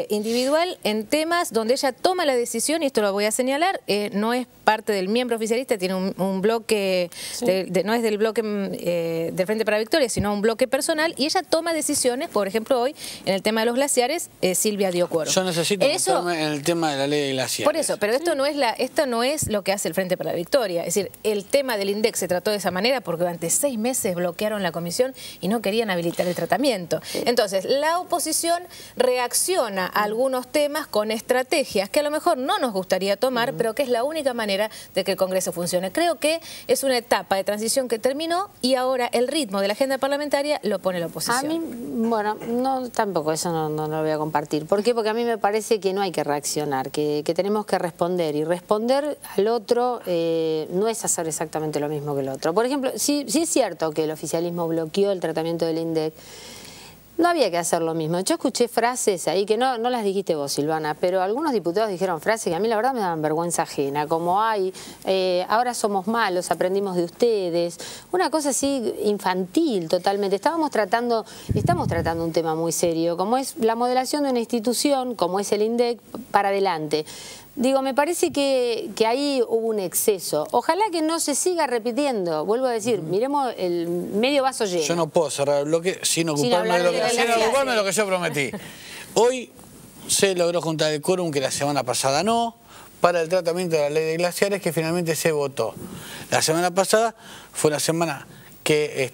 individual en temas donde ella toma la decisión, y esto lo voy a señalar, no es parte del miembro oficialista, tiene un bloque, sí. No es del bloque del Frente para la Victoria, sino un bloque personal, y ella toma decisiones. Por ejemplo, hoy, en el tema de los glaciares, Silvia dio quórum. Yo necesito meterme en el tema de la ley de glaciares. Por eso, pero esto no es lo que hace el Frente para la Victoria. Es decir, el tema del INDEC se trató de esa manera porque durante 6 meses bloquearon la comisión y no querían habilitar el tratamiento. Sí. Entonces, la oposición reacciona a algunos temas con estrategias que a lo mejor no nos gustaría tomar, pero que es la única manera de que el Congreso funcione. Creo que es una etapa de transición que terminó y ahora el ritmo de la agenda parlamentaria lo pone la oposición. A mí, bueno, tampoco eso no lo voy a compartir. ¿Por qué? Porque a mí me parece que no hay que reaccionar, que tenemos que responder, y responder al otro no es hacer exactamente lo mismo que el otro. Por ejemplo, sí es cierto que el oficialismo bloqueó el tratamiento del INDEC. No había que hacer lo mismo. Yo escuché frases ahí que no las dijiste vos, Silvana, pero algunos diputados dijeron frases que a mí la verdad me daban vergüenza ajena, como ahora somos malos, aprendimos de ustedes, una cosa así infantil totalmente. Estamos tratando un tema muy serio, como es la modelación de una institución, como es el INDEC, para adelante. Digo, me parece que ahí hubo un exceso. Ojalá que no se siga repitiendo. Vuelvo a decir, miremos el medio vaso lleno. Yo no puedo cerrar el bloque sin ocuparme de lo que yo prometí. Hoy se logró juntar el quórum que la semana pasada no, para el tratamiento de la ley de glaciares que finalmente se votó. La semana pasada fue una semana que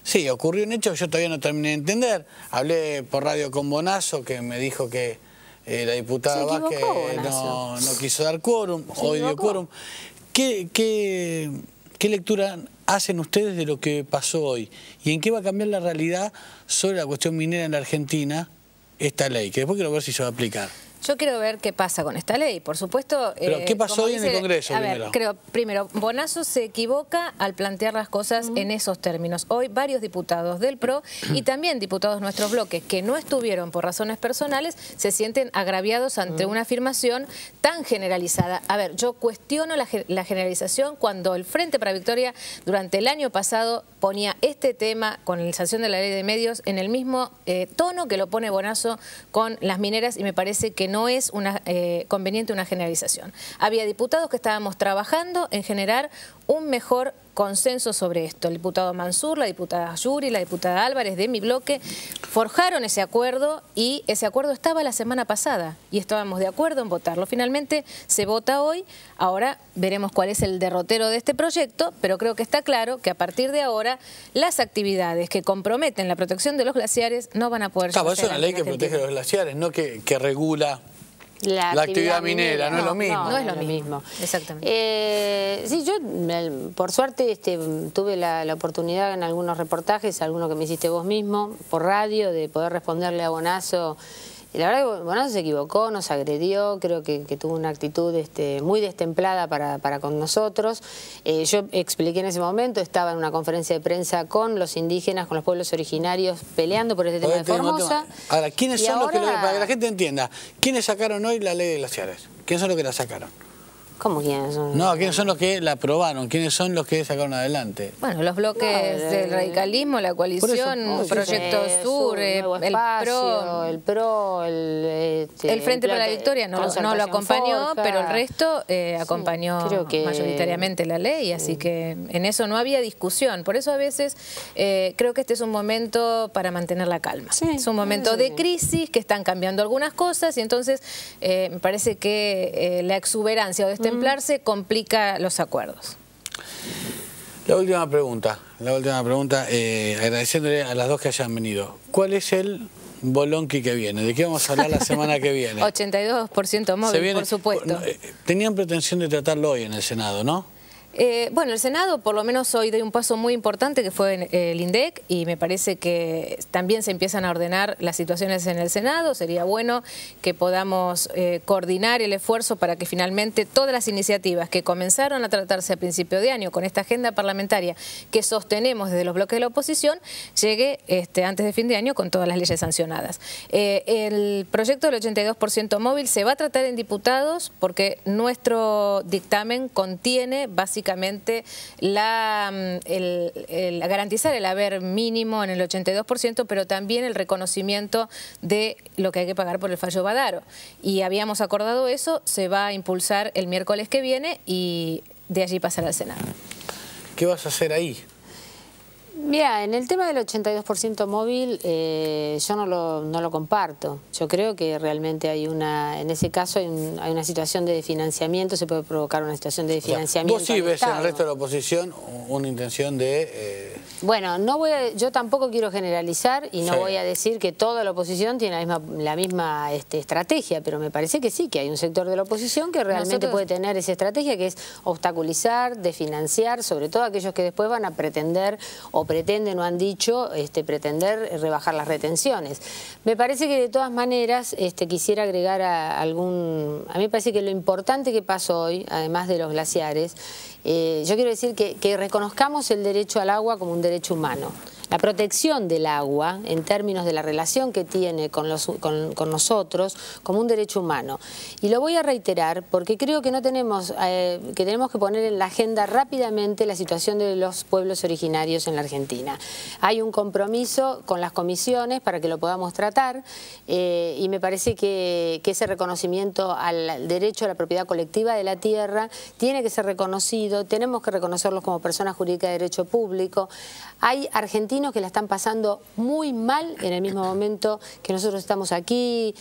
sí, ocurrió un hecho que yo todavía no terminé de entender. Hablé por radio con Bonazo, que me dijo que la diputada Vázquez no quiso dar quórum, hoy dio quórum. ¿Qué lectura hacen ustedes de lo que pasó hoy? ¿Y en qué va a cambiar la realidad sobre la cuestión minera en la Argentina esta ley? Que después quiero ver si se va a aplicar. Yo quiero ver qué pasa con esta ley, por supuesto. Pero ¿qué pasó hoy en el Congreso? Primero, Bonazo se equivoca al plantear las cosas en esos términos. Hoy varios diputados del PRO y también diputados de nuestros bloques que no estuvieron por razones personales se sienten agraviados ante una afirmación tan generalizada. A ver, yo cuestiono la generalización cuando el Frente para Victoria durante el año pasado ponía este tema con la sanción de la ley de medios en el mismo tono que lo pone Bonazo con las mineras, y me parece que no es conveniente una generalización. Había diputados que estábamos trabajando en generar un mejor consenso sobre esto. El diputado Mansur, la diputada Yuri, la diputada Álvarez de mi bloque forjaron ese acuerdo, y ese acuerdo estaba la semana pasada y estábamos de acuerdo en votarlo. Finalmente se vota hoy. Ahora veremos cuál es el derrotero de este proyecto, pero creo que está claro que a partir de ahora las actividades que comprometen la protección de los glaciares no van a poder ser. Es una ley que protege los glaciares, no que regula la actividad minera, no es lo mismo. No es lo mismo. Exactamente. Sí, yo por suerte tuve la oportunidad en algunos reportajes, alguno que me hiciste vos mismo, por radio, de poder responderle a Bonazo. Y la verdad que Bonazo se equivocó, nos agredió, creo que tuvo una actitud muy destemplada para con nosotros. Yo expliqué en ese momento, estaba en una conferencia de prensa con los indígenas, con los pueblos originarios, peleando por este tema de Formosa. Ahora, ¿quiénes son los que, para que la gente entienda, quiénes sacaron hoy la ley de glaciares? ¿Quiénes son los que la sacaron? ¿Cómo quiénes son? No, ¿quiénes son los que la aprobaron? ¿Quiénes son los que sacaron adelante? Bueno, los bloques del radicalismo, la coalición, Proyecto Sur, el PRO, el Frente para la Victoria no lo acompañó, pero el resto acompañó mayoritariamente la ley, así que en eso no había discusión. Por eso a veces creo que este es un momento para mantener la calma. Es un momento de crisis, que están cambiando algunas cosas, y entonces me parece que la exuberancia o templarse complica los acuerdos. La última pregunta, agradeciéndole a las dos que hayan venido. ¿Cuál es el bolonqui que viene? ¿De qué vamos a hablar la semana que viene? 82% móvil, por supuesto. Tenían pretensión de tratarlo hoy en el Senado, ¿no? Bueno, el Senado por lo menos hoy dio un paso muy importante, que fue el INDEC, y me parece que también se empiezan a ordenar las situaciones en el Senado. Sería bueno que podamos coordinar el esfuerzo para que finalmente todas las iniciativas que comenzaron a tratarse a principio de año con esta agenda parlamentaria que sostenemos desde los bloques de la oposición llegue antes de fin de año con todas las leyes sancionadas. El proyecto del 82% móvil se va a tratar en diputados porque nuestro dictamen contiene básicamente garantizar el haber mínimo en el 82%, pero también el reconocimiento de lo que hay que pagar por el fallo Badaro. Y habíamos acordado eso, se va a impulsar el miércoles que viene y de allí pasará al Senado. ¿Qué vas a hacer ahí? Mira, en el tema del 82% móvil yo no lo comparto. Yo creo que realmente en ese caso hay una situación de desfinanciamiento, se puede provocar una situación de desfinanciamiento. ¿Vos sí ves en el resto de la oposición una intención de...? Bueno, yo tampoco quiero generalizar y no voy a decir que toda la oposición tiene la misma estrategia, pero me parece que sí, que hay un sector de la oposición que realmente puede tener esa estrategia, que es obstaculizar, desfinanciar, sobre todo aquellos que después van a pretender o pretenden o han dicho pretender rebajar las retenciones. Me parece que de todas maneras quisiera agregar a mí me parece que lo importante que pasó hoy, además de los glaciares, yo quiero decir que reconozcamos el derecho al agua como un derecho humano. La protección del agua, en términos de la relación que tiene con nosotros, como un derecho humano. Y lo voy a reiterar porque creo que tenemos que poner en la agenda rápidamente la situación de los pueblos originarios en la Argentina. Hay un compromiso con las comisiones para que lo podamos tratar y me parece que ese reconocimiento al derecho a la propiedad colectiva de la tierra tiene que ser reconocido, tenemos que reconocerlos como personas jurídicas de derecho público. Hay argentinos argentinos que la están pasando muy mal en el mismo momento que nosotros estamos aquí,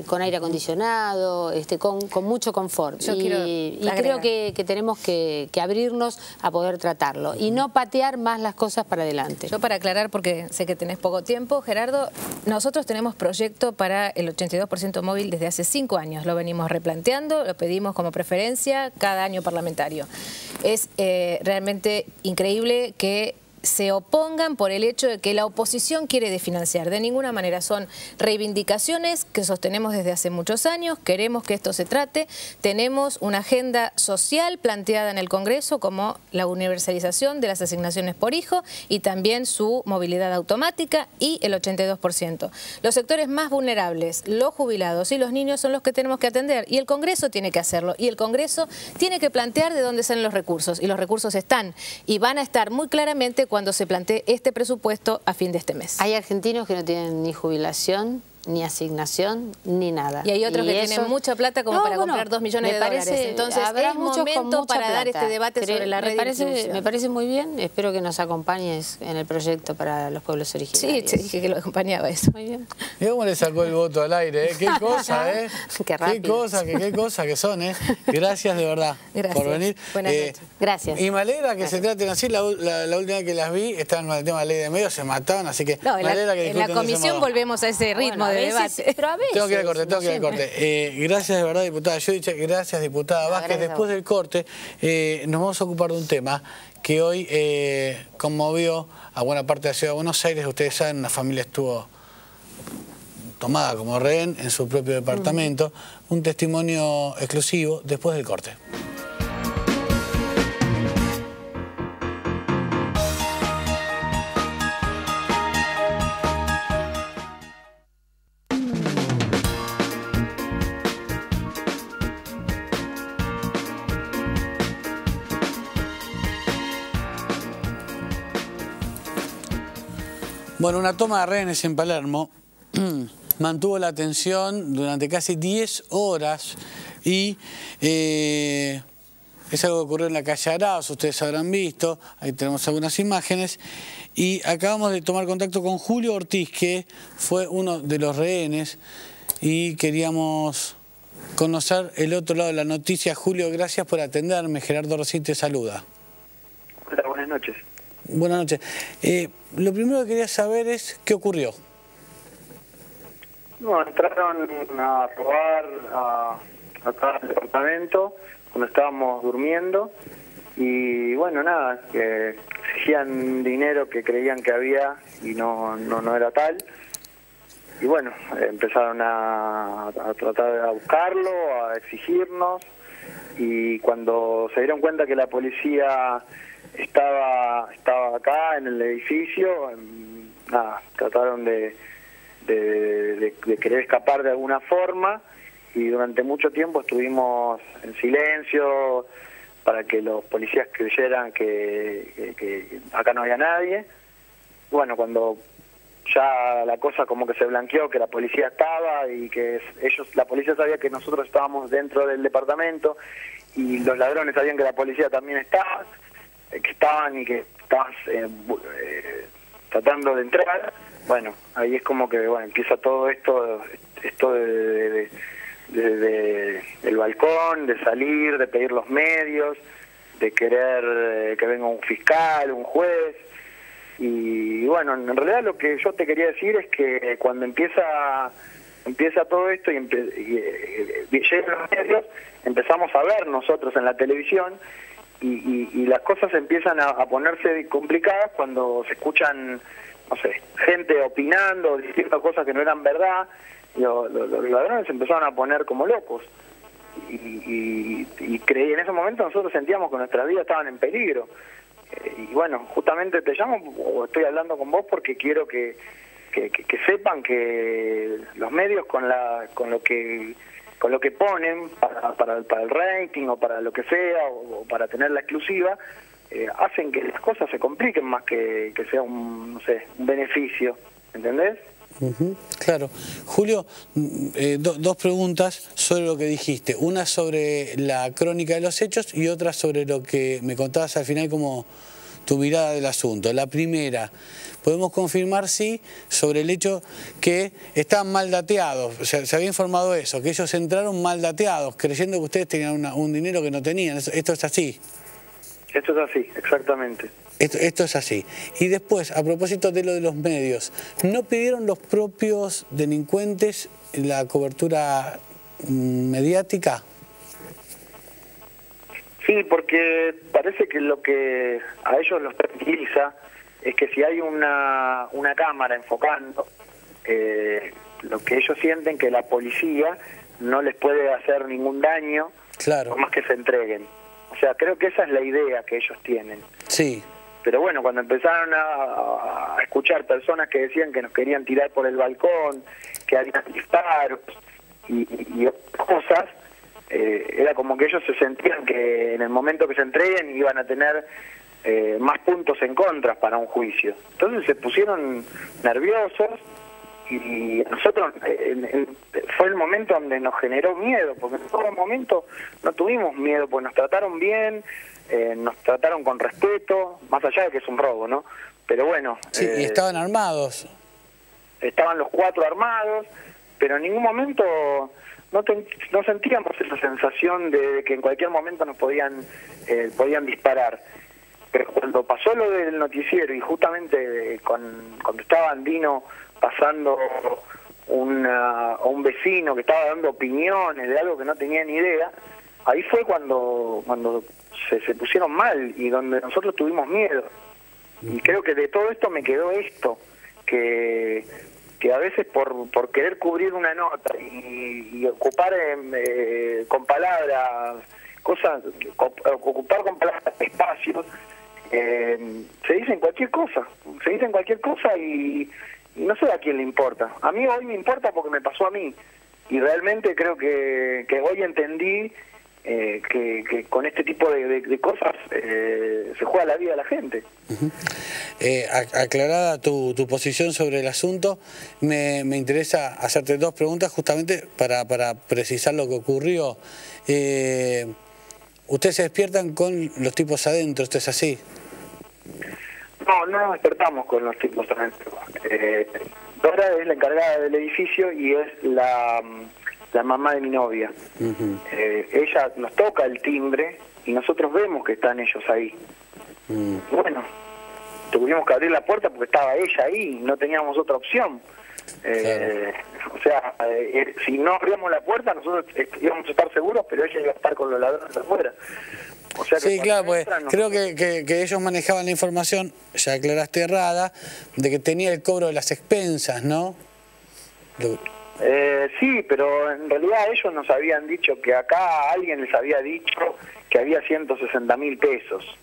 con aire acondicionado, con mucho confort. Y creo que tenemos que abrirnos a poder tratarlo y no patear más las cosas para adelante. Yo, para aclarar, porque sé que tenés poco tiempo, Gerardo, nosotros tenemos proyecto para el 82% móvil desde hace 5 años. Lo venimos replanteando, lo pedimos como preferencia cada año parlamentario. Es realmente increíble que se opongan por el hecho de que la oposición quiere desfinanciar. De ninguna manera, son reivindicaciones que sostenemos desde hace muchos años, queremos que esto se trate, tenemos una agenda social planteada en el Congreso como la universalización de las asignaciones por hijo y también su movilidad automática y el 82%. Los sectores más vulnerables, los jubilados y los niños son los que tenemos que atender y el Congreso tiene que hacerlo y el Congreso tiene que plantear de dónde salen los recursos y los recursos están y van a estar muy claramente cuando se plantee este presupuesto a fin de este mes. Hay argentinos que no tienen ni jubilación, ni asignación, ni nada. Y hay otros que tienen mucha plata como para comprar 2 millones de dólares. Entonces es momento para dar este debate sobre la redistribución. Me parece muy bien. Espero que nos acompañes en el proyecto para los pueblos originarios. Sí, te dije que lo acompañaba eso. Muy bien. ¿Y cómo le sacó el voto al aire? Qué cosa, ¿eh? Qué rápido. Qué cosa que son, ¿eh? Gracias de verdad por venir. Buenas noches. Gracias. Y me alegra que se traten así. La última vez que las vi estaban con el tema de la ley de medios, se mataban, así que no, me alegra que en la comisión volvemos a ese ritmo de debate. Pero a veces, tengo que ir al corte. Gracias de verdad, diputada Yudicha, gracias, diputada Vázquez. Después del corte nos vamos a ocupar de un tema que hoy conmovió a buena parte de la ciudad de Buenos Aires. Ustedes saben, una familia estuvo tomada como rehén en su propio departamento. Un testimonio exclusivo después del corte. Bueno, una toma de rehenes en Palermo mantuvo la atención durante casi 10 horas y es algo que ocurrió en la calle Arauz, ustedes habrán visto, ahí tenemos algunas imágenes, y acabamos de tomar contacto con Julio Ortiz, que fue uno de los rehenes, y queríamos conocer el otro lado de la noticia. Julio, gracias por atenderme. Gerardo Rossi te saluda. Hola, buenas noches. Buenas noches. Lo primero que quería saber es qué ocurrió. No, entraron a robar acá al departamento cuando estábamos durmiendo y bueno, nada, que exigían dinero que creían que había y no era tal. Y bueno, empezaron a tratar de buscarlo, a exigirnos, y cuando se dieron cuenta que la policía estaba acá en el edificio, nada, trataron de querer escapar de alguna forma, y durante mucho tiempo estuvimos en silencio para que los policías creyeran que acá no había nadie. Bueno, cuando ya la cosa como que se blanqueó, que la policía estaba y que la policía sabía que nosotros estábamos dentro del departamento y los ladrones sabían que la policía también estaba, que estaban tratando de entrar. Bueno, ahí es como que empieza todo esto del balcón, de salir, de pedir los medios, de querer que venga un fiscal, un juez. Y bueno, en realidad lo que yo te quería decir es que cuando empieza todo esto y llegan los medios, empezamos a ver nosotros en la televisión y las cosas empiezan a ponerse complicadas cuando se escuchan, no sé, gente opinando, diciendo cosas que no eran verdad. Los ladrones se empezaron a poner como locos y en ese momento nosotros sentíamos que nuestras vidas estaban en peligro. Y bueno, justamente te llamo o estoy hablando con vos porque quiero que sepan que los medios con lo que ponen para el rating o para lo que sea o para tener la exclusiva, hacen que las cosas se compliquen más que sea un beneficio, ¿entendés? Claro. Julio, dos preguntas sobre lo que dijiste. Una sobre la crónica de los hechos y otra sobre lo que me contabas al final como tu mirada del asunto. La primera, podemos confirmar, sí, sobre el hecho que estaban mal dateados, se había informado eso, que ellos entraron mal dateados, creyendo que ustedes tenían un dinero que no tenían. Esto es así. Esto es así, exactamente. Esto es así. Y después, a propósito de lo de los medios, ¿no pidieron los propios delincuentes la cobertura mediática? Sí, porque parece que lo que a ellos los tranquiliza es que si hay una cámara enfocando, lo que ellos sienten que la policía no les puede hacer ningún daño, claro, por más que se entreguen. O sea, creo que esa es la idea que ellos tienen. Sí. Pero bueno, cuando empezaron a escuchar personas que decían que nos querían tirar por el balcón, que había disparos y otras cosas, era como que ellos se sentían que en el momento que se entreguen iban a tener más puntos en contra para un juicio. Entonces se pusieron nerviosos y nosotros fue el momento donde nos generó miedo, porque en todo momento no tuvimos miedo, pues nos trataron bien, nos trataron con respeto, más allá de que es un robo, ¿no? Pero bueno... Sí, y estaban armados. Estaban los 4 armados, pero en ningún momento no sentíamos esa sensación de que en cualquier momento nos podían disparar. Pero cuando pasó lo del noticiero y justamente cuando estaba Andino pasando a un vecino que estaba dando opiniones de algo que no tenía ni idea, ahí fue cuando se pusieron mal y donde nosotros tuvimos miedo. Y creo que de todo esto me quedó esto, que a veces por querer cubrir una nota y ocupar con palabras cosas, ocupar con palabras espacios, se dicen cualquier cosa y no sé a quién le importa. A mí hoy me importa porque me pasó a mí y realmente creo que hoy entendí que con este tipo de cosas se juega la vida de la gente. Aclarada tu posición sobre el asunto, me interesa hacerte 2 preguntas justamente para precisar lo que ocurrió. ¿Ustedes se despiertan con los tipos adentro? ¿Esto es así? No nos despertamos con los tipos adentro. Dora es la encargada del edificio y es la mamá de mi novia. Ella nos toca el timbre y nosotros vemos que están ellos ahí. Bueno, tuvimos que abrir la puerta porque estaba ella ahí, no teníamos otra opción. Claro. O sea, si no abríamos la puerta nosotros íbamos a estar seguros, pero ella iba a estar con los ladrones afuera. O sea que sí, claro, pues creo que ellos manejaban la información, ya aclaraste errada, de que tenía el cobro de las expensas, ¿no? Sí, pero en realidad ellos nos habían dicho que acá alguien les había dicho que había 160.000 pesos.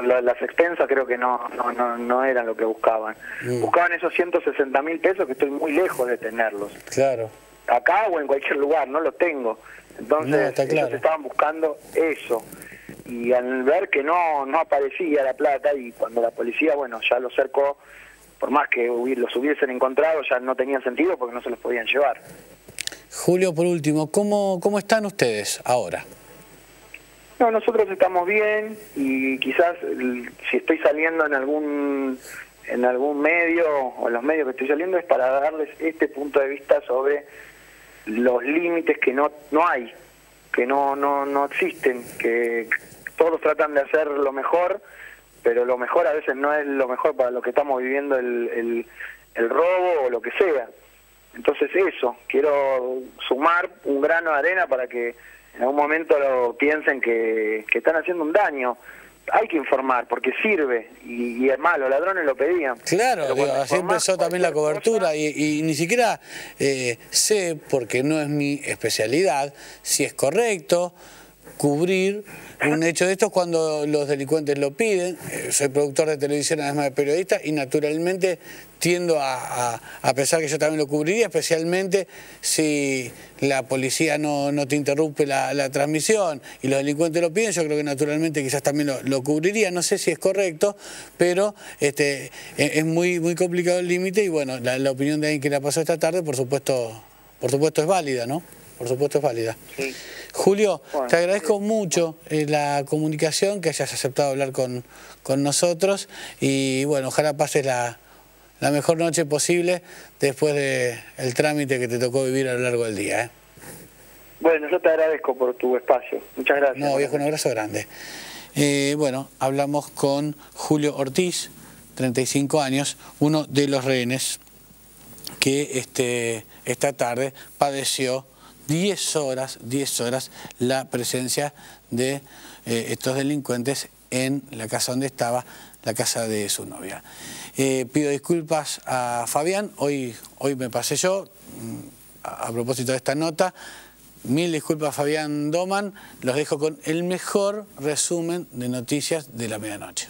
Las expensas creo que no eran lo que buscaban. Buscaban esos 160.000 pesos que estoy muy lejos de tenerlos. Claro. Acá o en cualquier lugar, no los tengo. Entonces ellos estaban buscando eso. Y al ver que no aparecía la plata y cuando la policía, bueno, ya los cercó, por más que los hubiesen encontrado, ya no tenía sentido porque no se los podían llevar. Julio, por último, ¿cómo están ustedes ahora? No, nosotros estamos bien y quizás si estoy saliendo en algún medio o en los medios que estoy saliendo es para darles este punto de vista sobre los límites que no hay, que no existen, que todos tratan de hacer lo mejor, pero lo mejor a veces no es lo mejor para lo que estamos viviendo el robo o lo que sea. Entonces eso, quiero sumar un grano de arena para que en algún momento piensen que están haciendo un daño. Hay que informar porque sirve y es malo, los ladrones lo pedían. Claro, así empezó también la cobertura y ni siquiera sé, porque no es mi especialidad, si es correcto cubrir un hecho de estos cuando los delincuentes lo piden. Soy productor de televisión, además de periodista, y naturalmente tiendo a pensar que yo también lo cubriría, especialmente si la policía no te interrumpe la transmisión y los delincuentes lo piden. Yo creo que naturalmente quizás también lo cubriría. No sé si es correcto, pero es muy complicado el límite y bueno, la opinión de alguien que la pasó esta tarde, por supuesto es válida, ¿no? por supuesto es válida. Sí. Julio, Bueno, te agradezco mucho la comunicación, que hayas aceptado hablar con nosotros y bueno, ojalá pases la mejor noche posible después del trámite que te tocó vivir a lo largo del día. Bueno, yo te agradezco por tu espacio. Muchas gracias. No, viejo, un abrazo grande. Bueno, hablamos con Julio Ortiz, 35 años, uno de los rehenes que esta tarde padeció 10 horas la presencia de estos delincuentes en la casa donde estaba, la casa de su novia. Pido disculpas a Fabián, hoy me pasé yo, a propósito de esta nota. Mil disculpas, Fabián Doman. Los dejo con el mejor resumen de noticias de la medianoche.